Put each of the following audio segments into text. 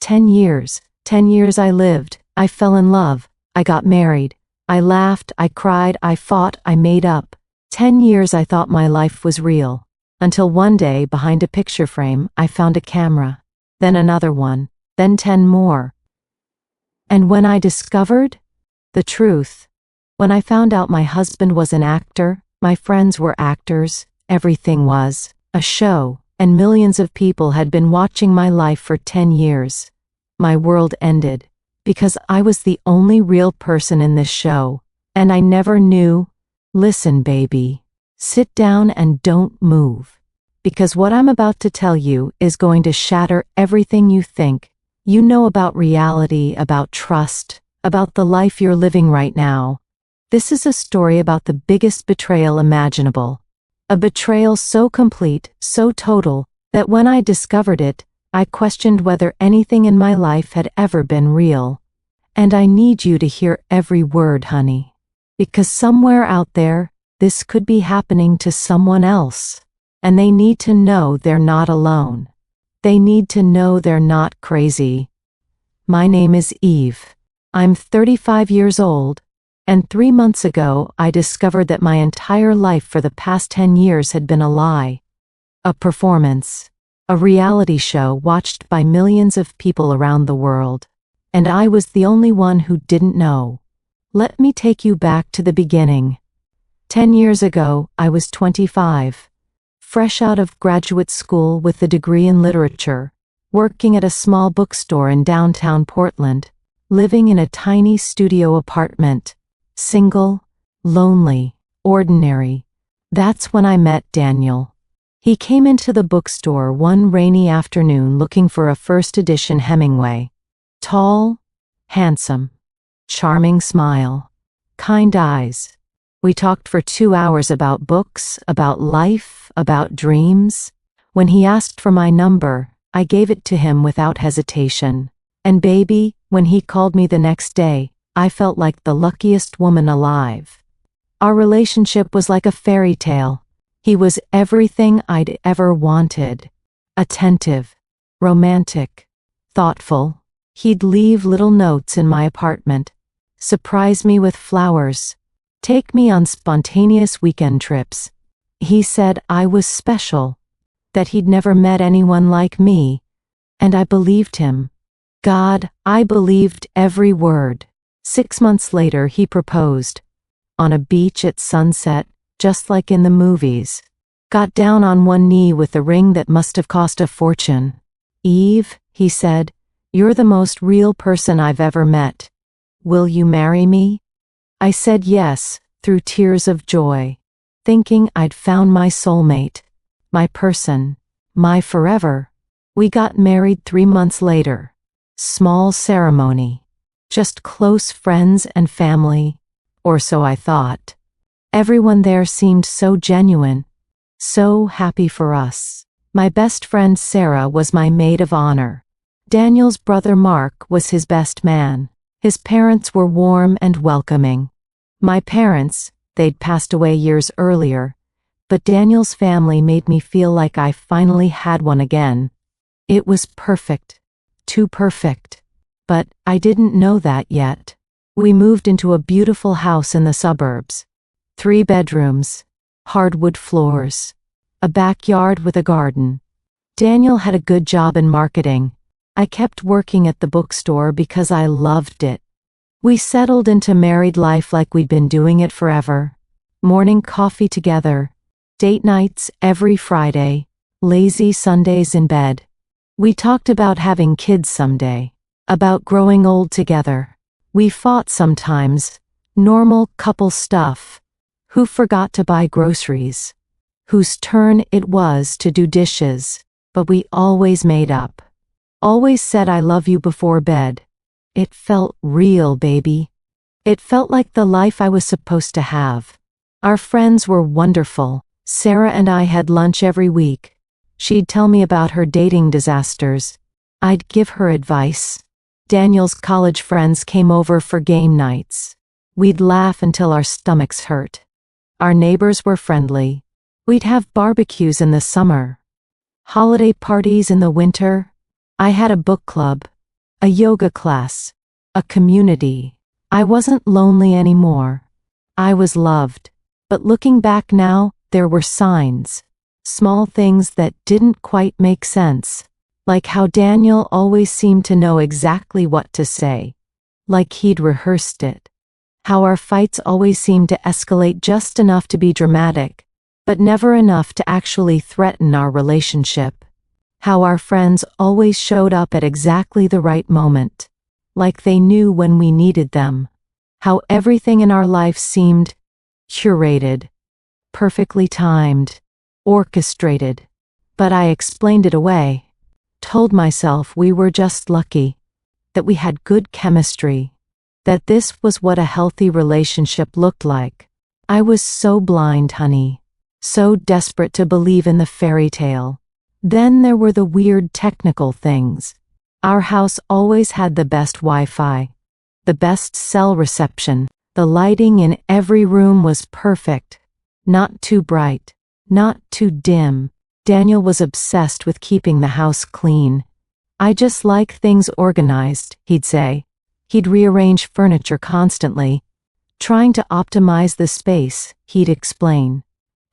10 years. 10 years I lived, I fell in love, I got married, I laughed, I cried, I fought, I made up. 10 years I thought my life was real. Until one day, behind a picture frame, I found a camera. Then another one. Then 10 more. And when I discovered the truth, when I found out my husband was an actor, my friends were actors, everything was a show, and millions of people had been watching my life for 10 years. My world ended, because I was the only real person in this show, and I never knew. Listen, baby. Sit down and don't move. Because what I'm about to tell you is going to shatter everything you think you know about reality, about trust, about the life you're living right now. This is a story about the biggest betrayal imaginable. A betrayal so complete, so total, that when I discovered it, I questioned whether anything in my life had ever been real. And I need you to hear every word, honey. Because somewhere out there, this could be happening to someone else. And they need to know they're not alone. They need to know they're not crazy. My name is Eve. I'm 35 years old, and 3 months ago I discovered that my entire life for the past 10 years had been a lie. A performance. A reality show watched by millions of people around the world. And I was the only one who didn't know. Let me take you back to the beginning. 10 years ago, I was 25. Fresh out of graduate school with a degree in literature, working at a small bookstore in downtown Portland, living in a tiny studio apartment, single, lonely, ordinary. That's when I met Daniel. He came into the bookstore one rainy afternoon looking for a first edition Hemingway. Tall, handsome, charming smile, kind eyes. We talked for 2 hours about books, about life, about dreams. When he asked for my number, I gave it to him without hesitation. And baby, when he called me the next day, I felt like the luckiest woman alive. Our relationship was like a fairy tale. He was everything I'd ever wanted. Attentive, romantic, thoughtful. He'd leave little notes in my apartment, surprise me with flowers, take me on spontaneous weekend trips. He said I was special, that he'd never met anyone like me, and I believed him. God, I believed every word. 6 months later, he proposed. On a beach at sunset, just like in the movies. Got down on one knee with a ring that must have cost a fortune. Eve, he said, you're the most real person I've ever met. Will you marry me? I said yes, through tears of joy, thinking I'd found my soulmate, my person, my forever. We got married 3 months later. Small ceremony. Just close friends and family, or so I thought. Everyone there seemed so genuine, so happy for us. My best friend Sarah was my maid of honor. Daniel's brother Mark was his best man. His parents were warm and welcoming. My parents, they'd passed away years earlier, but Daniel's family made me feel like I finally had one again. It was perfect. Too perfect. But I didn't know that yet. We moved into a beautiful house in the suburbs. 3 bedrooms, hardwood floors, a backyard with a garden. Daniel had a good job in marketing. I kept working at the bookstore because I loved it. We settled into married life like we'd been doing it forever. Morning coffee together, date nights every Friday, lazy Sundays in bed. We talked about having kids someday, about growing old together. We fought sometimes, normal couple stuff. Who forgot to buy groceries? Whose turn it was to do dishes? But we always made up. Always said I love you before bed. It felt real, baby. It felt like the life I was supposed to have. Our friends were wonderful. Sarah and I had lunch every week. She'd tell me about her dating disasters. I'd give her advice. Daniel's college friends came over for game nights. We'd laugh until our stomachs hurt. Our neighbors were friendly. We'd have barbecues in the summer. Holiday parties in the winter. I had a book club. a yoga class, a community. I wasn't lonely anymore. I was loved. But looking back now, there were signs. Small things that didn't quite make sense. Like how Daniel always seemed to know exactly what to say. Like he'd rehearsed it. How our fights always seemed to escalate just enough to be dramatic, but never enough to actually threaten our relationship. How our friends always showed up at exactly the right moment. Like they knew when we needed them. How everything in our life seemed curated, perfectly timed, orchestrated. But I explained it away. Told myself we were just lucky. That we had good chemistry. That this was what a healthy relationship looked like. I was so blind, honey. So desperate to believe in the fairy tale. Then there were the weird technical things. Our house always had the best Wi-Fi. The best cell reception. The lighting in every room was perfect. Not too bright. Not too dim. Daniel was obsessed with keeping the house clean. I just like things organized, he'd say. He'd rearrange furniture constantly. Trying to optimize the space, he'd explain.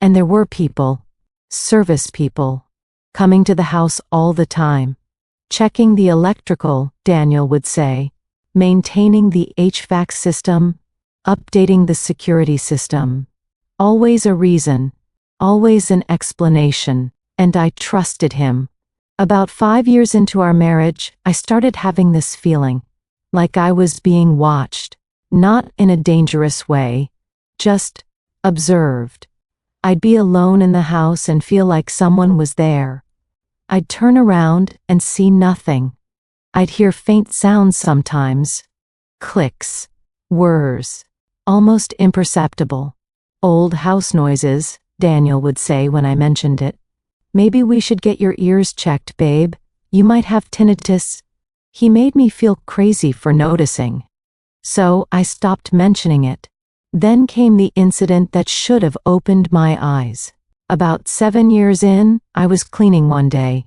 And there were people, service people, coming to the house all the time. Checking the electrical, Daniel would say. Maintaining the HVAC system. Updating the security system. Always a reason. Always an explanation. And I trusted him. About 5 years into our marriage, I started having this feeling. Like I was being watched. Not in a dangerous way. Just observed. I'd be alone in the house and feel like someone was there. I'd turn around and see nothing. I'd hear faint sounds sometimes. Clicks. Whirs. Almost imperceptible. Old house noises, Daniel would say when I mentioned it. Maybe we should get your ears checked, babe. You might have tinnitus. He made me feel crazy for noticing. So I stopped mentioning it. Then came the incident that should have opened my eyes. About 7 years in, I was cleaning one day,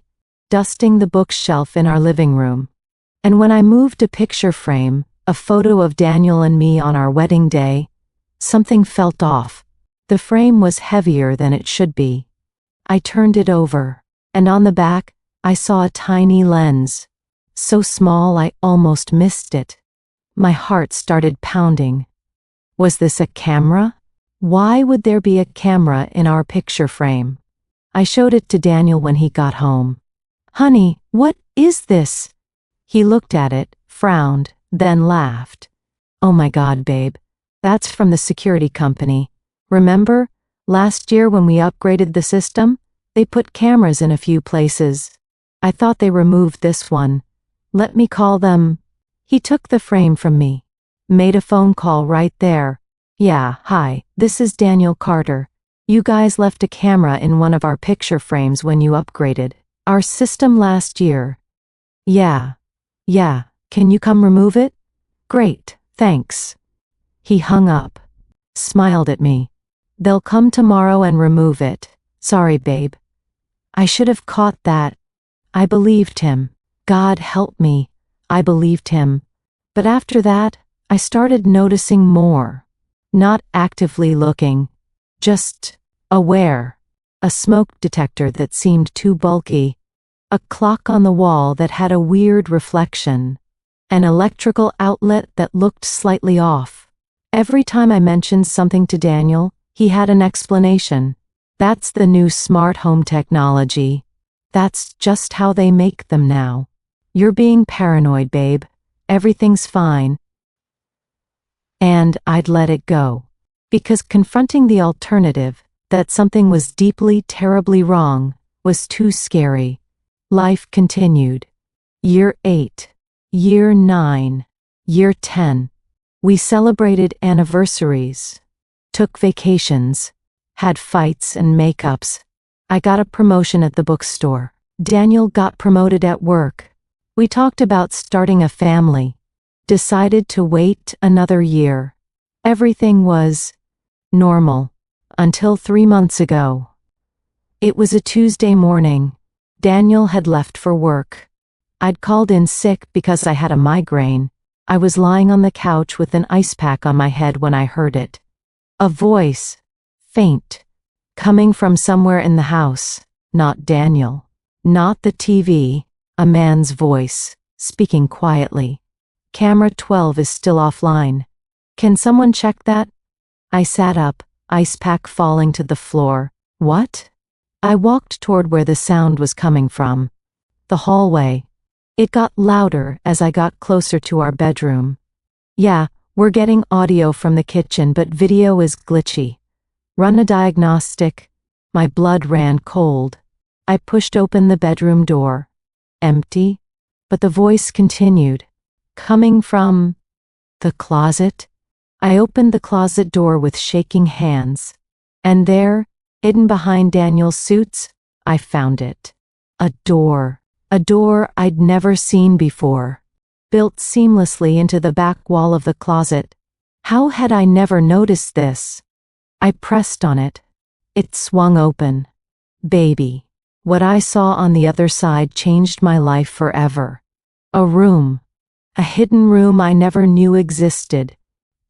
dusting the bookshelf in our living room. And when I moved a picture frame, a photo of Daniel and me on our wedding day, something felt off. The frame was heavier than it should be. I turned it over, and on the back, I saw a tiny lens. So small I almost missed it. My heart started pounding. Was this a camera? Why would there be a camera in our picture frame? I showed it to Daniel when he got home. Honey, what is this? He looked at it, frowned, then laughed. Oh my God, babe. That's from the security company. Remember, last year when we upgraded the system, they put cameras in a few places. I thought they removed this one. Let me call them. He took the frame from me. Made a phone call right there. Yeah, hi, this is Daniel Carter. You guys left a camera in one of our picture frames when you upgraded our system last year. Yeah, can you come remove it? Great, thanks. He hung up. Smiled at me. They'll come tomorrow and remove it. Sorry, babe. I should have caught that. I believed him. God help me. I believed him. But after that, I started noticing more. Not actively looking. Just aware. A smoke detector that seemed too bulky. A clock on the wall that had a weird reflection. An electrical outlet that looked slightly off. Every time I mentioned something to Daniel, he had an explanation. That's the new smart home technology. That's just how they make them now. You're being paranoid, babe. Everything's fine. And I'd let it go. Because confronting the alternative, that something was deeply, terribly wrong, was too scary. Life continued. Year 8. Year 9. Year 10. We celebrated anniversaries. Took vacations. Had fights and makeups. I got a promotion at the bookstore. Daniel got promoted at work. We talked about starting a family. Decided to wait another year. Everything was normal. Until 3 months ago. It was a Tuesday morning. Daniel had left for work. I'd called in sick because I had a migraine. I was lying on the couch with an ice pack on my head when I heard it. A voice, faint, coming from somewhere in the house. Not Daniel. Not the TV. A man's voice, speaking quietly. Camera 12 is still offline. Can someone check that? I sat up, ice pack falling to the floor. What? I walked toward where the sound was coming from. The hallway. It got louder as I got closer to our bedroom. Yeah, we're getting audio from the kitchen, but video is glitchy. Run a diagnostic. My blood ran cold. I pushed open the bedroom door. Empty. But the voice continued. Coming from the closet. I opened the closet door with shaking hands. And there, hidden behind Daniel's suits, I found it. A door. A door I'd never seen before. Built seamlessly into the back wall of the closet. How had I never noticed this? I pressed on it. It swung open. Baby. What I saw on the other side changed my life forever. A room. A hidden room I never knew existed.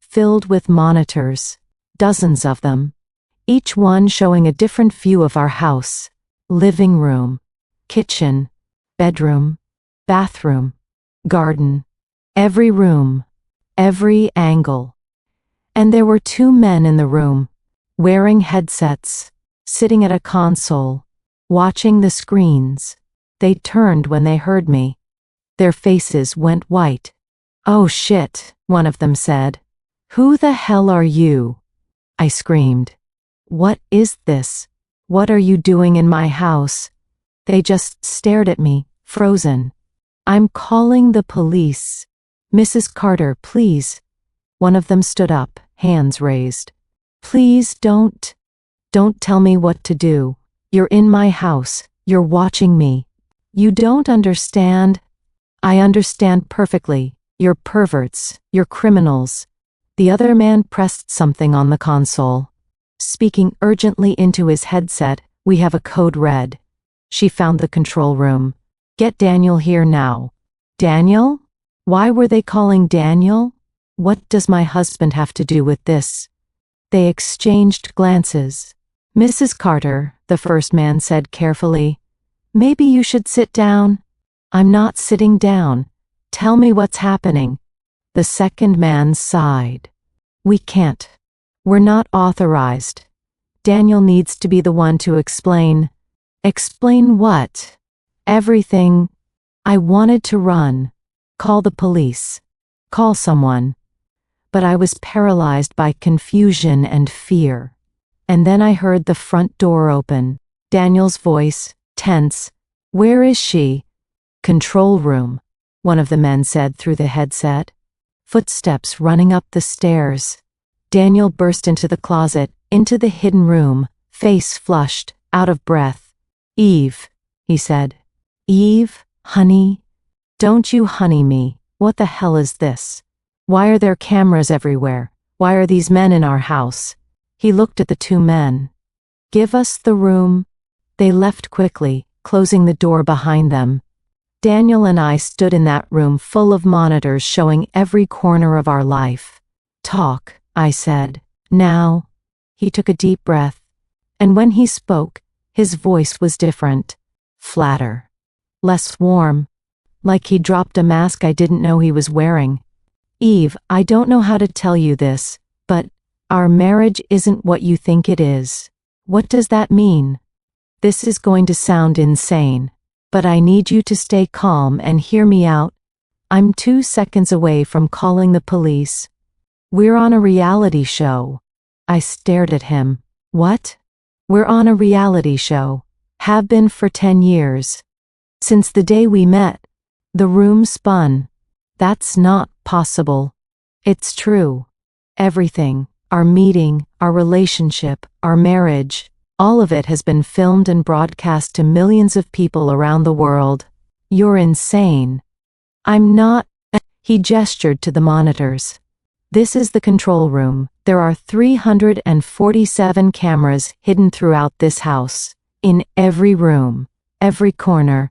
Filled with monitors. Dozens of them. Each one showing a different view of our house. Living room. Kitchen. Bedroom. Bathroom. Garden. Every room. Every angle. And there were two men in the room. Wearing headsets. Sitting at a console. Watching the screens. They turned when they heard me. Their faces went white. Oh shit, one of them said. Who the hell are you? I screamed. What is this? What are you doing in my house? They just stared at me, frozen. I'm calling the police. Mrs. Carter, please. One of them stood up, hands raised. Please don't tell me what to do. You're in my house. You're watching me. You don't understand. I understand perfectly. You're perverts. You're criminals. The other man pressed something on the console. Speaking urgently into his headset, we have a code red. She found the control room. Get Daniel here now. Daniel? Why were they calling Daniel? What does my husband have to do with this? They exchanged glances. Mrs. Carter, the first man said carefully, maybe you should sit down. I'm not sitting down. Tell me what's happening. The second man sighed. We can't. We're not authorized. Daniel needs to be the one to explain. Explain what? Everything. I wanted to run. Call the police. Call someone. But I was paralyzed by confusion and fear. And then I heard the front door open. Daniel's voice, tense. Where is she? Control room, one of the men said through the headset. Footsteps running up the stairs. Daniel burst into the closet, into the hidden room, face flushed, out of breath. Eve, he said. Eve, honey? Don't you honey me. What the hell is this? Why are there cameras everywhere? Why are these men in our house? He looked at the two men. Give us the room. They left quickly, closing the door behind them. Daniel and I stood in that room full of monitors showing every corner of our life. Talk, I said. Now. He took a deep breath. And when he spoke, his voice was different. Flatter. Less warm. Like he dropped a mask I didn't know he was wearing. Eve, I don't know how to tell you this, but our marriage isn't what you think it is. What does that mean? This is going to sound insane, but I need you to stay calm and hear me out. I'm 2 seconds away from calling the police. We're on a reality show. I stared at him. What? We're on a reality show. Have been for 10 years. Since the day we met. The room spun. That's not possible. It's true. Everything, our meeting, our relationship, our marriage, all of it has been filmed and broadcast to millions of people around the world. You're insane. I'm not. He gestured to the monitors. This is the control room. There are 347 cameras hidden throughout this house. In every room, every corner.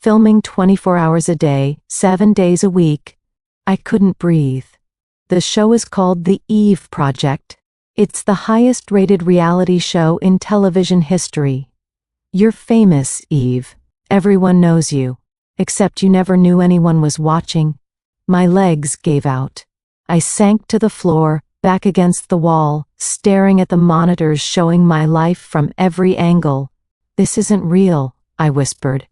filming 24 hours a day, 7 days a week. I couldn't breathe. The show is called The Eve Project. It's the highest-rated reality show in television history. You're famous, Eve. Everyone knows you. Except you never knew anyone was watching. My legs gave out. I sank to the floor, back against the wall, staring at the monitors showing my life from every angle. This isn't real, I whispered.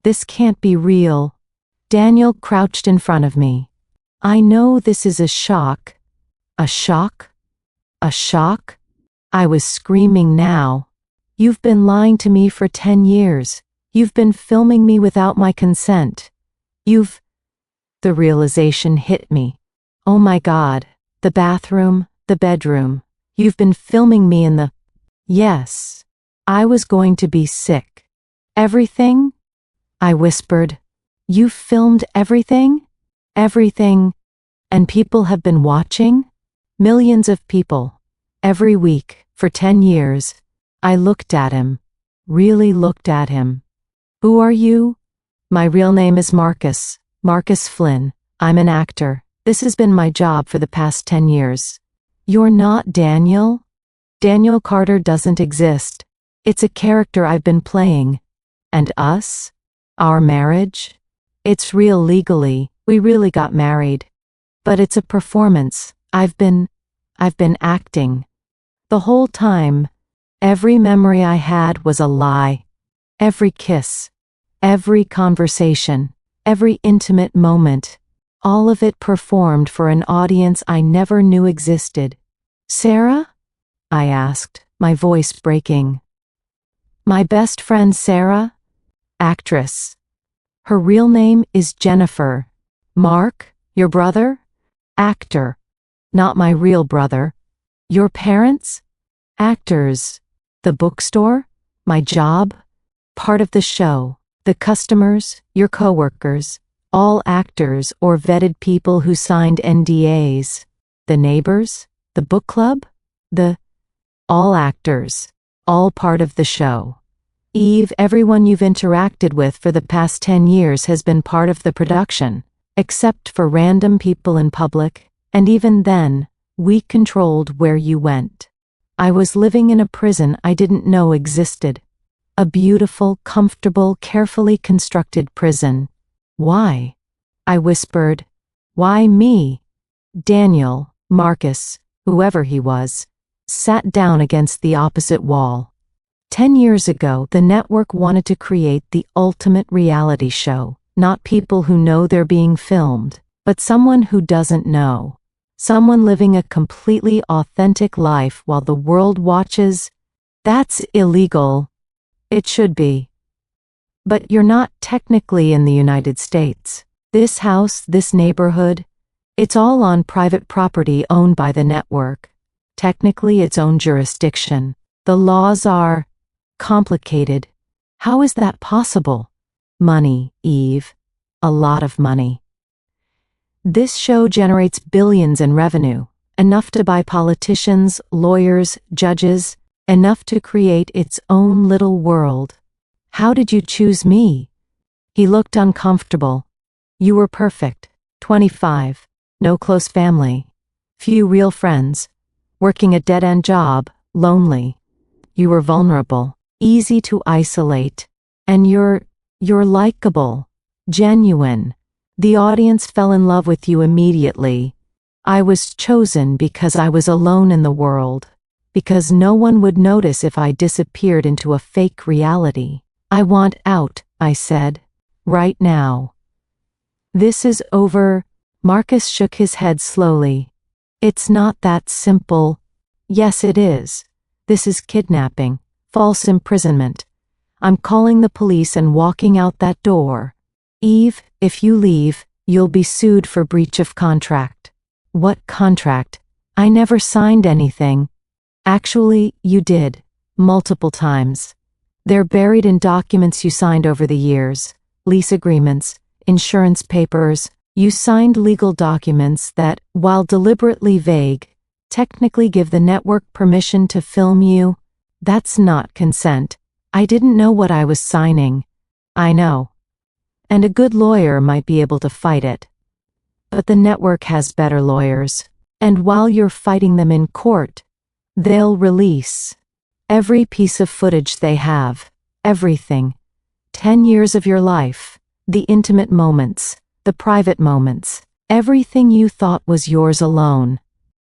This can't be real. Daniel crouched in front of me. I know this is a shock. A shock? A shock? I was screaming now. You've been lying to me for 10 years. You've been filming me without my consent. The realization hit me. Oh my God, the bathroom, the bedroom. You've been filming me in the... Yes. I was going to be sick. Everything? I whispered. You filmed everything? Everything. And people have been watching? Millions of people. Every week, for 10 years. I looked at him. Really looked at him. Who are you? My real name is Marcus. Marcus Flynn. I'm an actor. This has been my job for the past 10 years. You're not Daniel? Daniel Carter doesn't exist. It's a character I've been playing. And us? Our marriage? It's real legally. We really got married. But it's a performance. I've been acting. The whole time, every memory I had was a lie. Every kiss, every conversation, every intimate moment, all of it performed for an audience I never knew existed. Sarah? I asked, my voice breaking. My best friend Sarah? Actress. Her real name is Jennifer. Mark, your brother? Actor. Not my real brother. Your parents? Actors. The bookstore? My job? Part of the show. The customers, your coworkers, all actors or vetted people who signed NDAs. The neighbors? The book club? All actors. All part of the show. Eve, everyone you've interacted with for the past 10 years has been part of the production, except for random people in public, and even then, we controlled where you went. I was living in a prison I didn't know existed. A beautiful, comfortable, carefully constructed prison. Why? I whispered. Why me? Daniel, Marcus, whoever he was, sat down against the opposite wall. 10 years ago, the network wanted to create the ultimate reality show, not people who know they're being filmed, but someone who doesn't know. Someone living a completely authentic life while the world watches. That's illegal. It should be. But you're not technically in the United States. This house, this neighborhood, it's all on private property owned by the network. Technically its own jurisdiction. The laws are complicated. How is that possible? Money, Eve. A lot of money. This show generates billions in revenue, enough to buy politicians, lawyers, judges, enough to create its own little world. How did you choose me? He looked uncomfortable. You were perfect. 25. No close family. Few real friends. Working a dead-end job. Lonely. You were vulnerable. Easy to isolate. And you're likable. Genuine. The audience fell in love with you immediately. I was chosen because I was alone in the world. Because no one would notice if I disappeared into a fake reality. I want out, I said. Right now. This is over. Marcus shook his head slowly. It's not that simple. Yes, it is. This is kidnapping, false imprisonment. I'm calling the police and walking out that door. Eve, if you leave, you'll be sued for breach of contract. What contract? I never signed anything. Actually, you did. Multiple times. They're buried in documents you signed over the years. Lease agreements, insurance papers. You signed legal documents that, while deliberately vague, technically give the network permission to film you. That's not consent. I didn't know what I was signing. I know. And a good lawyer might be able to fight it. But the network has better lawyers. And while you're fighting them in court, they'll release every piece of footage they have. Everything. 10 years of your life. The intimate moments. The private moments. Everything you thought was yours alone.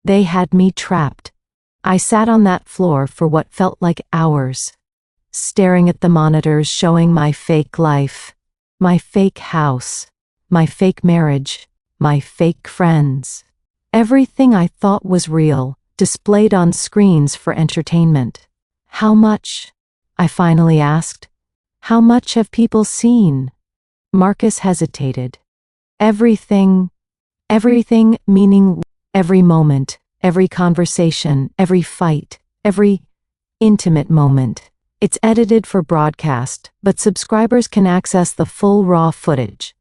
They had me trapped. I sat on that floor for what felt like hours, staring at the monitors showing my fake life, my fake house, my fake marriage, my fake friends. Everything I thought was real, displayed on screens for entertainment. How much? I finally asked. How much have people seen? Marcus hesitated. Everything meaning every moment, every conversation, every fight, every intimate moment. It's edited for broadcast, but subscribers can access the full raw footage.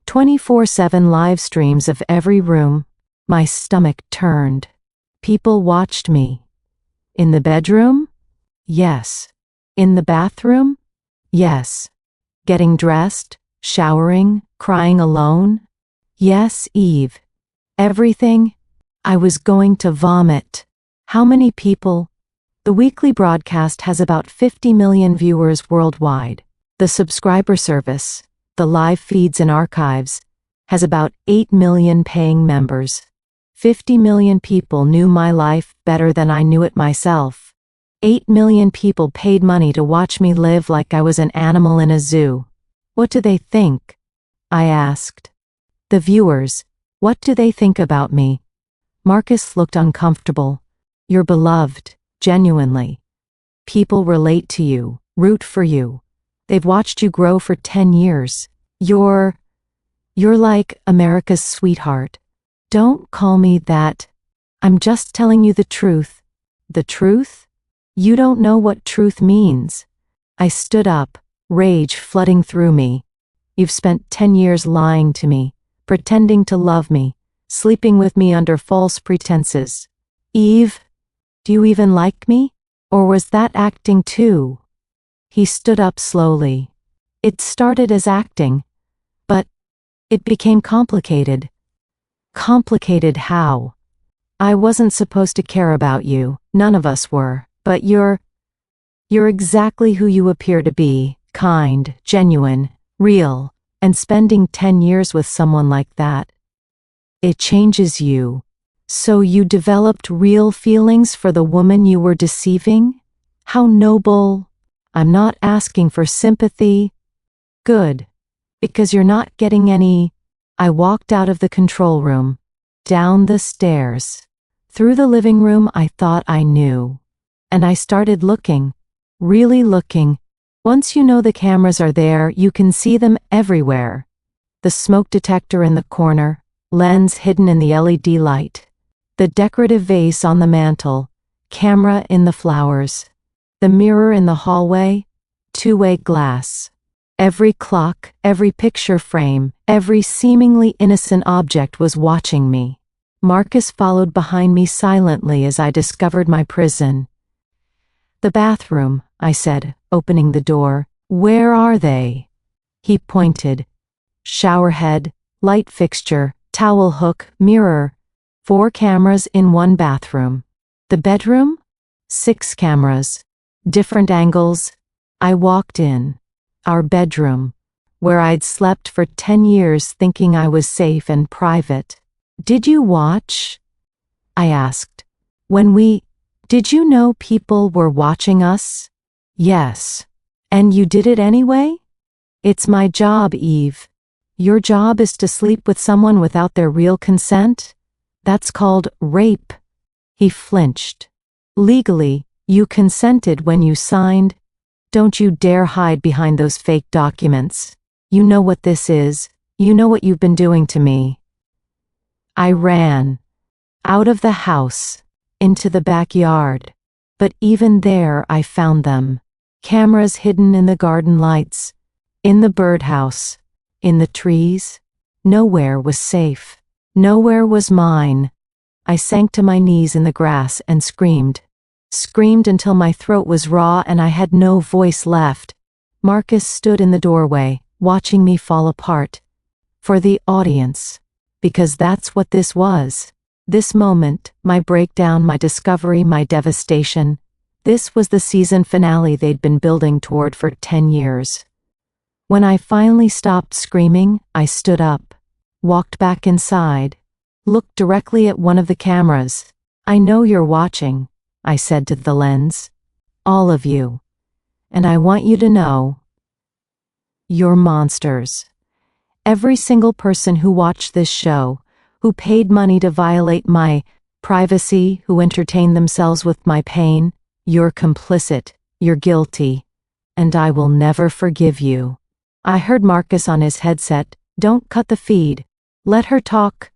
24/7 live streams of every room. My stomach turned. People watched me. In the bedroom? Yes. In the bathroom? Yes. Getting dressed, showering, crying alone? Yes, Eve. Everything. I was going to vomit. How many people? The weekly broadcast has about 50 million viewers worldwide. The subscriber service, the live feeds and archives, has about 8 million paying members. 50 million people knew my life better than I knew it myself. 8 million people paid money to watch me live like I was an animal in a zoo. What do they think? I asked. The viewers, what do they think about me? Marcus looked uncomfortable. You're beloved, genuinely. People relate to you, root for you. They've watched you grow for 10 years. You're like America's sweetheart. Don't call me that. I'm just telling you the truth. The truth? You don't know what truth means. I stood up, rage flooding through me. You've spent 10 years lying to me, pretending to love me, sleeping with me under false pretenses. Eve, do you even like me? Or was that acting too? He stood up slowly. It started as acting, but it became complicated. Complicated how? I wasn't supposed to care about you, none of us were, but you're exactly who you appear to be, kind, genuine, real, and spending 10 years with someone like that. It changes you. So you developed real feelings for the woman you were deceiving? How noble. I'm not asking for sympathy. Good. Because you're not getting any. I walked out of the control room, down the stairs, through the living room. I thought I knew. And I started looking, really looking. Once you know the cameras are there, you can see them everywhere. The smoke detector in the corner, lens hidden in the LED light, the decorative vase on the mantel, camera in the flowers, the mirror in the hallway, two-way glass. Every clock, every picture frame, every seemingly innocent object was watching me. Marcus followed behind me silently as I discovered my prison. The bathroom, I said, opening the door. Where are they? He pointed. Shower head, light fixture, towel hook, mirror. 4 cameras in one bathroom. The bedroom? 6 cameras. Different angles. I walked in. Our bedroom, where I'd slept for 10 years thinking I was safe and private. Did you watch? I asked. Did you know people were watching us? Yes. And you did it anyway? It's my job, Eve. Your job is to sleep with someone without their real consent? That's called rape. He flinched. Legally, you consented when you signed. Don't you dare hide behind those fake documents. You know what this is. You know what you've been doing to me. I ran. Out of the house. Into the backyard. But even there I found them. Cameras hidden in the garden lights. In the birdhouse. In the trees. Nowhere was safe. Nowhere was mine. I sank to my knees in the grass and screamed. Screamed until my throat was raw and I had no voice left. Marcus stood in the doorway, watching me fall apart. For the audience. Because that's what this was. This moment, my breakdown, my discovery, my devastation. This was the season finale they'd been building toward for 10 years. When I finally stopped screaming, I stood up, walked back inside, looked directly at one of the cameras. "I know you're watching," I said to the lens. "All of you. And I want you to know, you're monsters. Every single person who watched this show, who paid money to violate my privacy, who entertained themselves with my pain, you're complicit, you're guilty, and I will never forgive you." I heard Marcus on his headset. "Don't cut the feed. Let her talk."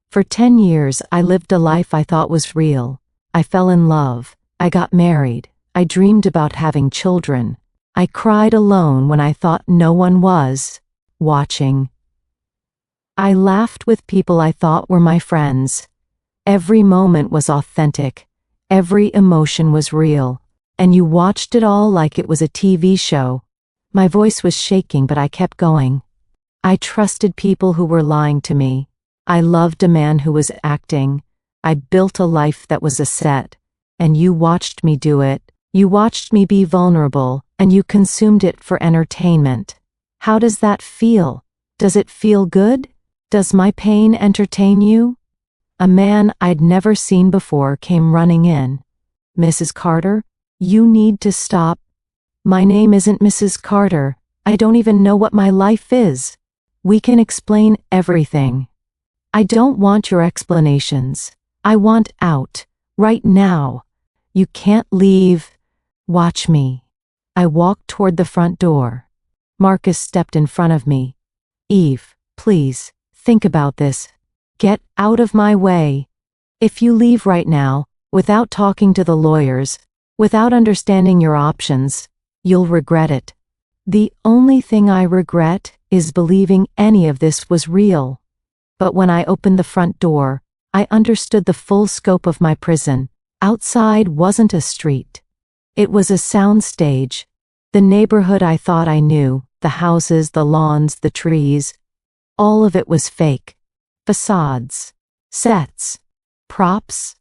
For 10 years, I lived a life I thought was real. I fell in love. I got married. I dreamed about having children. I cried alone when I thought no one was watching. I laughed with people I thought were my friends. Every moment was authentic. Every emotion was real. And you watched it all like it was a TV show. My voice was shaking, but I kept going. I trusted people who were lying to me. I loved a man who was acting. I built a life that was a set. And you watched me do it. You watched me be vulnerable, and you consumed it for entertainment. How does that feel? Does it feel good? Does my pain entertain you? A man I'd never seen before came running in. "Mrs. Carter, you need to stop." "My name isn't Mrs. Carter. I don't even know what my life is." "We can explain everything." "I don't want your explanations. I want out. Right now. You can't leave. Watch me." I walked toward the front door. Marcus stepped in front of me. "Eve, please, think about this. Get out of my way. If you leave right now, without talking to the lawyers, without understanding your options, you'll regret it." The only thing I regret is believing any of this was real. But when I opened the front door, I understood the full scope of my prison. Outside wasn't a street. It was a soundstage. The neighborhood I thought I knew, the houses, the lawns, the trees, all of it was fake. Facades, sets, props.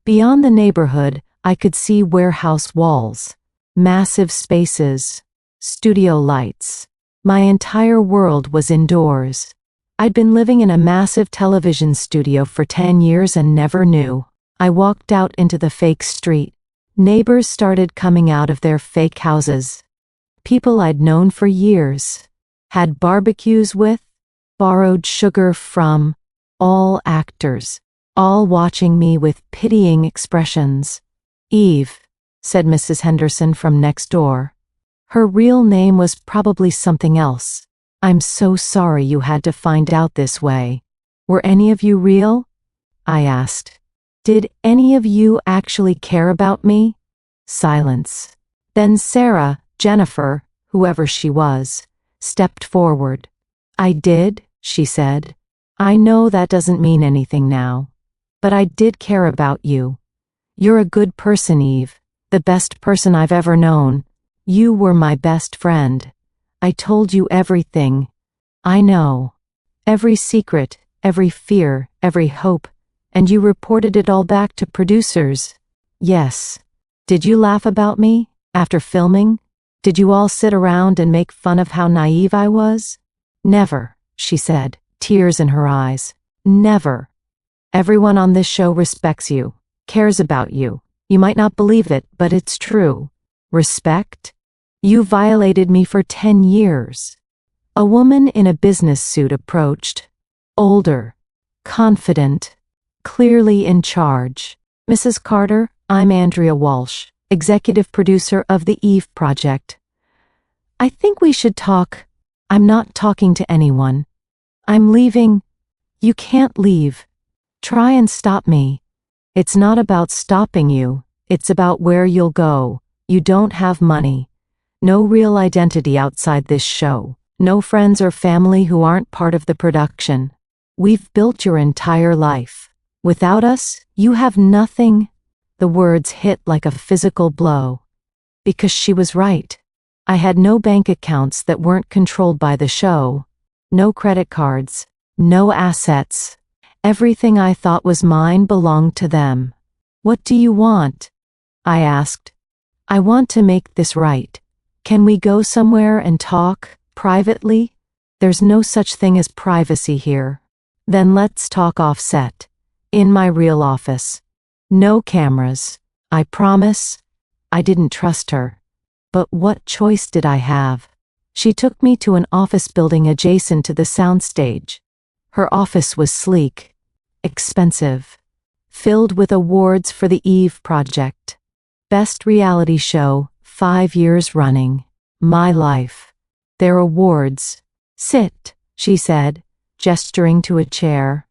Beyond the neighborhood, I could see warehouse walls, massive spaces, studio lights. My entire world was indoors. I'd been living in a massive television studio for 10 years and never knew. I walked out into the fake street. Neighbors started coming out of their fake houses. People I'd known for years, had barbecues with, borrowed sugar from, all actors, all watching me with pitying expressions. "Eve," said Mrs. Henderson from next door. Her real name was probably something else. "I'm so sorry you had to find out this way. Were any of you real?" I asked. "Did any of you actually care about me?" Silence. Then Sarah, Jennifer, whoever she was, stepped forward. "I did," she said. "I know that doesn't mean anything now. But I did care about you. You're a good person, Eve, the best person I've ever known. You were my best friend. I told you everything. I know. Every secret, every fear, every hope, and you reported it all back to producers. Yes. Did you laugh about me, after filming? Did you all sit around and make fun of how naive I was?" "Never," she said, tears in her eyes. "Never. Everyone on this show respects you, cares about you. You might not believe it, but it's true. Respect? You violated me for 10 years. A woman in a business suit approached. Older, confident, clearly in charge. "Mrs. Carter, I'm Andrea Walsh, executive producer of the Eve Project. I think we should talk." "I'm not talking to anyone. I'm leaving." "You can't leave. Try and stop me." "It's not about stopping you. It's about where you'll go. You don't have money. No real identity outside this show. No friends or family who aren't part of the production. We've built your entire life. Without us, you have nothing." The words hit like a physical blow. Because she was right. I had no bank accounts that weren't controlled by the show, no credit cards, no assets. Everything I thought was mine belonged to them. What do you want? I asked. I want to make this right. Can we go somewhere and talk, privately? There's no such thing as privacy here. Then let's talk off-set. In my real office. No cameras. I promise. I didn't trust her. But what choice did I have? She took me to an office building adjacent to the soundstage. Her office was sleek, expensive, filled with awards for the Eve Project. Best reality show, 5 years running. My life. Their awards. Sit, she said, gesturing to a chair.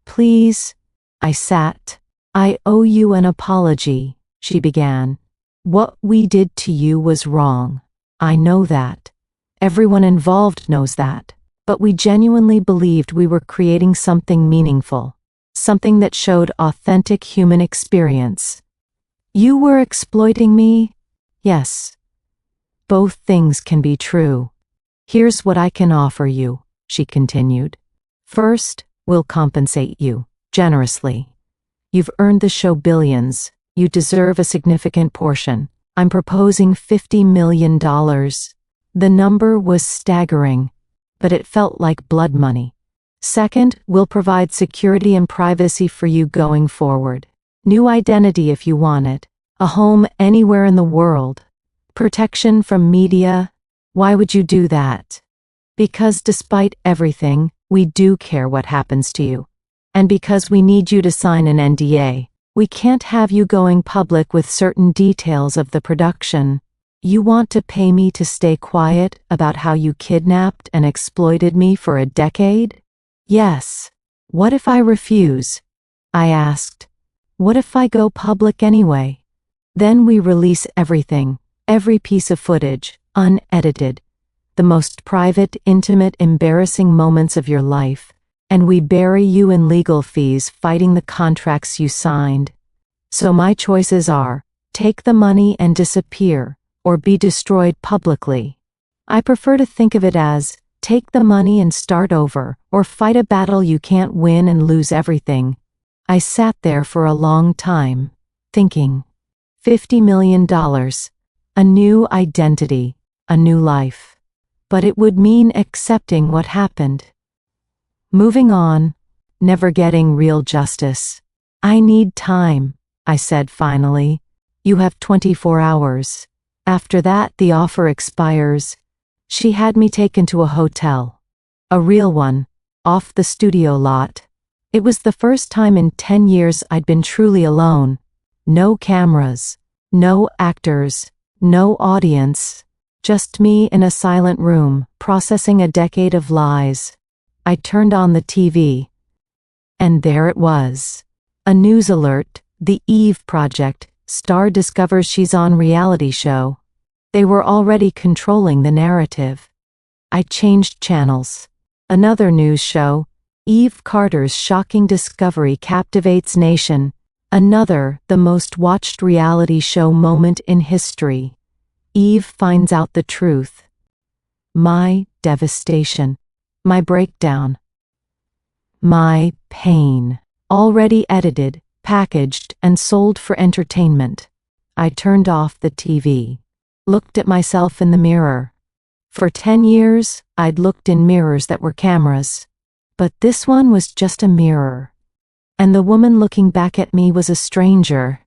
Please. I sat. I owe you an apology, she began. What we did to you was wrong. I know that. Everyone involved knows that. But we genuinely believed we were creating something meaningful. Something that showed authentic human experience. You were exploiting me? Yes. Both things can be true. Here's what I can offer you, she continued. First, we'll compensate you, generously. You've earned the show billions. You deserve a significant portion. I'm proposing $50 million. The number was staggering, but it felt like blood money. Second, we'll provide security and privacy for you going forward. New identity if you want it. A home anywhere in the world. Protection from media. Why would you do that? Because despite everything, we do care what happens to you. And because we need you to sign an NDA, we can't have you going public with certain details of the production. You want to pay me to stay quiet about how you kidnapped and exploited me for a decade? Yes. What if I refuse? I asked. What if I go public anyway? Then we release everything, every piece of footage, unedited. The most private, intimate, embarrassing moments of your life. And we bury you in legal fees fighting the contracts you signed. So my choices are, take the money and disappear, or be destroyed publicly. I prefer to think of it as, take the money and start over, or fight a battle you can't win and lose everything. I sat there for a long time, thinking. $50 million. A new identity, a new life. But it would mean accepting what happened. Moving on, never getting real justice. I need time, I said finally. You have 24 hours. After that, the offer expires. She had me taken to a hotel. A real one, off the studio lot. It was the first time in 10 years I'd been truly alone. No cameras, no actors, no audience. Just me in a silent room, processing a decade of lies. I turned on the TV. And there it was. A news alert, the Eve Project, star discovers she's on reality show. They were already controlling the narrative. I changed channels. Another news show, Eve Carter's shocking discovery captivates nation. Another, the most watched reality show moment in history. Eve finds out the truth. My devastation. My breakdown. My pain. Already edited, packaged, and sold for entertainment. I turned off the TV. Looked at myself in the mirror. For 10 years, I'd looked in mirrors that were cameras. But this one was just a mirror. And the woman looking back at me was a stranger.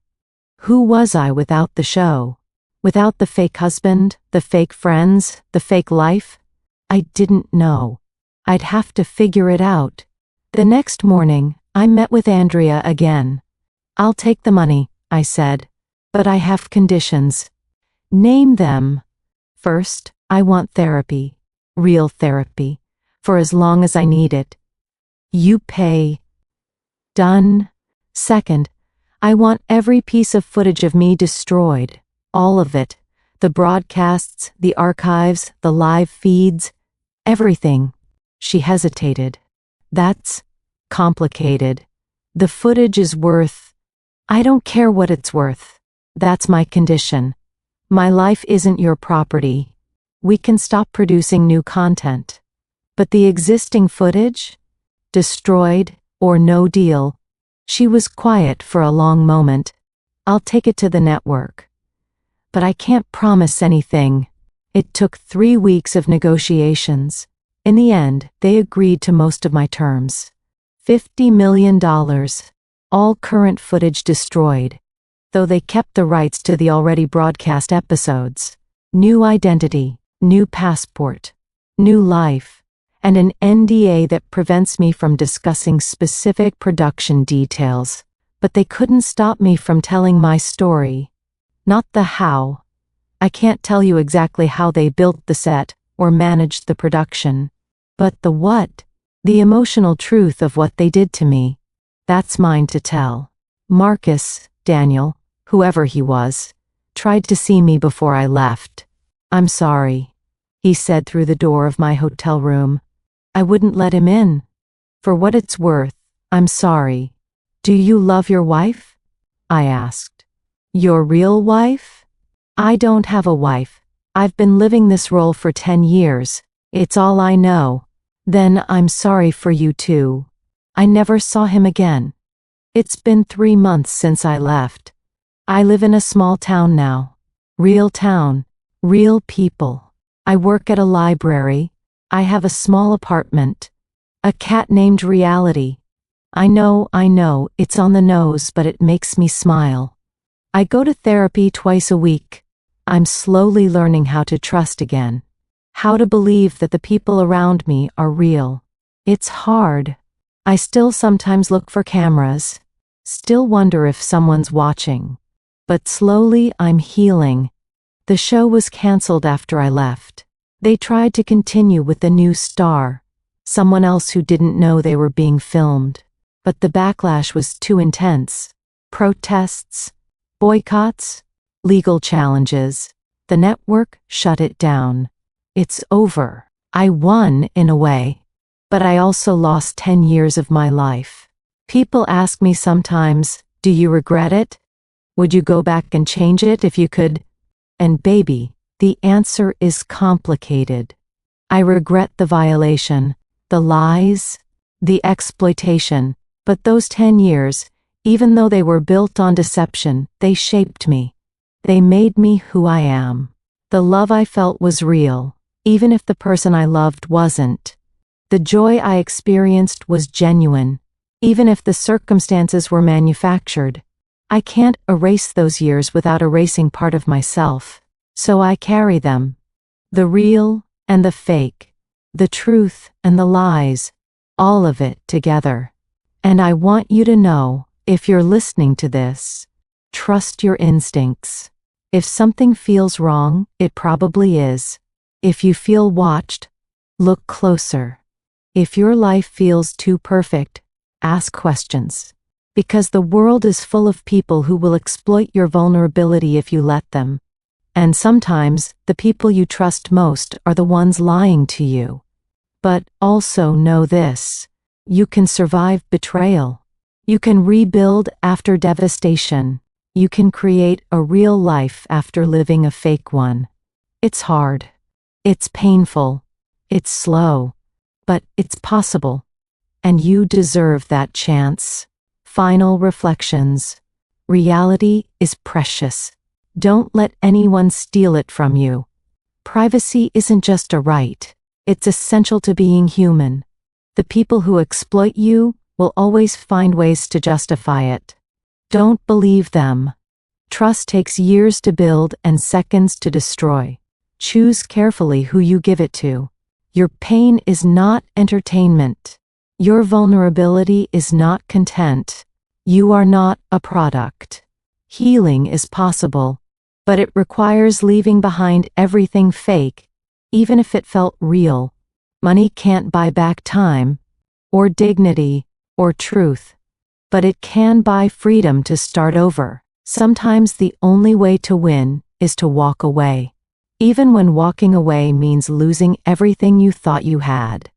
Who was I without the show? Without the fake husband, the fake friends, the fake life? I didn't know. I'd have to figure it out. The next morning, I met with Andrea again. I'll take the money, I said. But I have conditions. Name them. First, I want therapy. Real therapy. For as long as I need it. You pay. Done. Second, I want every piece of footage of me destroyed. All of it. The broadcasts, the archives, the live feeds. Everything. She hesitated. That's complicated. The footage is worth. I don't care what it's worth. That's my condition. My life isn't your property. We can stop producing new content. But the existing footage? Destroyed, or no deal. She was quiet for a long moment. I'll take it to the network. But I can't promise anything. It took 3 weeks of negotiations. In the end, they agreed to most of my terms. $50 million. All current footage destroyed. Though they kept the rights to the already broadcast episodes. New identity, new passport, new life, and an NDA that prevents me from discussing specific production details. But they couldn't stop me from telling my story. Not the how. I can't tell you exactly how they built the set or managed the production. But the what, the emotional truth of what they did to me, that's mine to tell. Marcus, Daniel, whoever he was, tried to see me before I left. I'm sorry, he said through the door of my hotel room. I wouldn't let him in. For what it's worth, I'm sorry. Do you love your wife? I asked. Your real wife? I don't have a wife. I've been living this role for 10 years. It's all I know. Then I'm sorry for you too. I never saw him again. It's been 3 months since I left. I live in a small town now. Real town. Real people. I work at a library. I have a small apartment. A cat named Reality. I know, it's on the nose, but it makes me smile. I go to therapy twice a week. I'm slowly learning how to trust again. How to believe that the people around me are real. It's hard. I still sometimes look for cameras. Still wonder if someone's watching. But slowly I'm healing. The show was canceled after I left. They tried to continue with the new star, someone else who didn't know they were being filmed. But the backlash was too intense. Protests, boycotts, legal challenges. The network shut it down. It's over. I won in a way. But I also lost 10 years of my life. People ask me sometimes, do you regret it? Would you go back and change it if you could? And baby, the answer is complicated. I regret the violation, the lies, the exploitation, but those 10 years, even though they were built on deception, they shaped me. They made me who I am. The love I felt was real, even if the person I loved wasn't. The joy I experienced was genuine, even if the circumstances were manufactured. I can't erase those years without erasing part of myself, so I carry them. The real and the fake, the truth and the lies, all of it together. And I want you to know, if you're listening to this, trust your instincts. If something feels wrong, it probably is. If you feel watched, look closer. If your life feels too perfect, ask questions. Because the world is full of people who will exploit your vulnerability if you let them. And sometimes, the people you trust most are the ones lying to you. But also know this. You can survive betrayal. You can rebuild after devastation. You can create a real life after living a fake one. It's hard. It's painful. It's slow. But it's possible. And you deserve that chance. Final reflections. Reality is precious. Don't let anyone steal it from you. Privacy isn't just a right. It's essential to being human. The people who exploit you will always find ways to justify it. Don't believe them. Trust takes years to build and seconds to destroy. Choose carefully who you give it to. Your pain is not entertainment. Your vulnerability is not content. You are not a product. Healing is possible, but it requires leaving behind everything fake, even if it felt real. Money can't buy back time, or dignity, or truth, but it can buy freedom to start over. Sometimes the only way to win is to walk away, even when walking away means losing everything you thought you had.